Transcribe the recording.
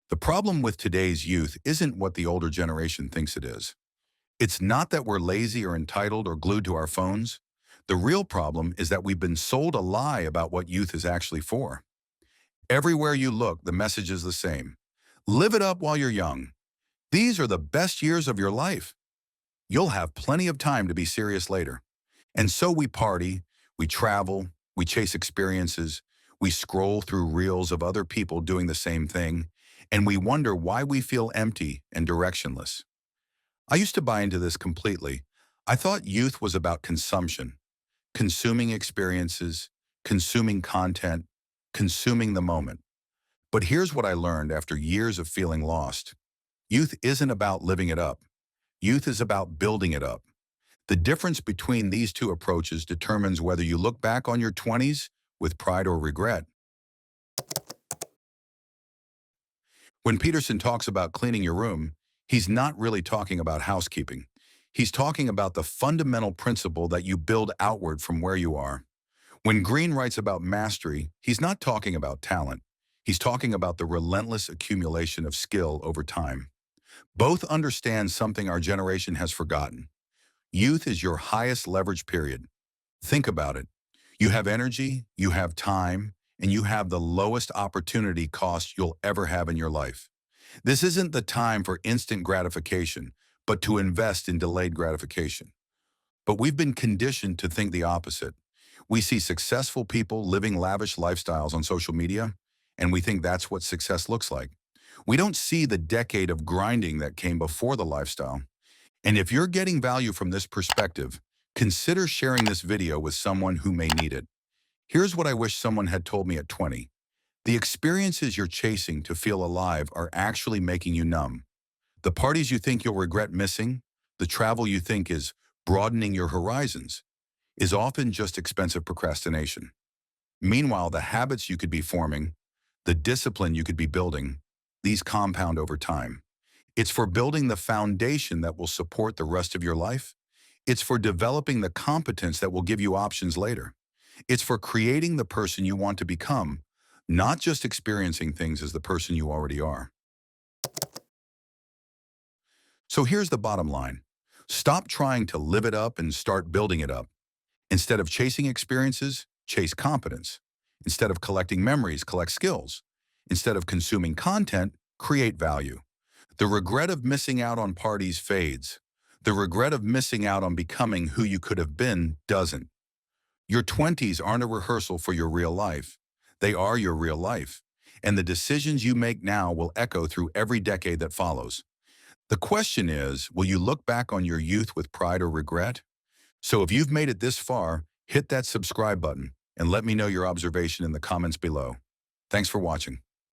The problem with today's youth isn't what the older generation thinks it is. It's not that we're lazy or entitled or glued to our phones. The real problem is that we've been sold a lie about what youth is actually for. Everywhere you look, the message is the same. Live it up while you're young. These are the best years of your life. You'll have plenty of time to be serious later. And so we party, we travel, we chase experiences, we scroll through reels of other people doing the same thing, and we wonder why we feel empty and directionless. I used to buy into this completely. I thought youth was about consumption, consuming experiences, consuming content, consuming the moment. But here's what I learned after years of feeling lost. Youth isn't about living it up. Youth is about building it up. The difference between these two approaches determines whether you look back on your 20s with pride or regret. When Peterson talks about cleaning your room, he's not really talking about housekeeping. He's talking about the fundamental principle that you build outward from where you are. When Green writes about mastery, he's not talking about talent. He's talking about the relentless accumulation of skill over time. Both understand something our generation has forgotten. Youth is your highest leverage period. Think about it. You have energy, you have time, and you have the lowest opportunity cost you'll ever have in your life. This isn't the time for instant gratification, but to invest in delayed gratification. But we've been conditioned to think the opposite. We see successful people living lavish lifestyles on social media, and we think that's what success looks like. We don't see the decade of grinding that came before the lifestyle. And if you're getting value from this perspective, consider sharing this video with someone who may need it. Here's what I wish someone had told me at 20. The experiences you're chasing to feel alive are actually making you numb. The parties you think you'll regret missing, the travel you think is broadening your horizons, is often just expensive procrastination. Meanwhile, the habits you could be forming, the discipline you could be building, these compound over time. It's for building the foundation that will support the rest of your life. It's for developing the competence that will give you options later. It's for creating the person you want to become, not just experiencing things as the person you already are. So here's the bottom line. Stop trying to live it up and start building it up. Instead of chasing experiences, chase competence. Instead of collecting memories, collect skills. Instead of consuming content, create value. The regret of missing out on parties fades. The regret of missing out on becoming who you could have been doesn't. Your 20s aren't a rehearsal for your real life. They are your real life. And the decisions you make now will echo through every decade that follows. The question is, will you look back on your youth with pride or regret? So if you've made it this far, hit that subscribe button and let me know your observation in the comments below. Thanks for watching.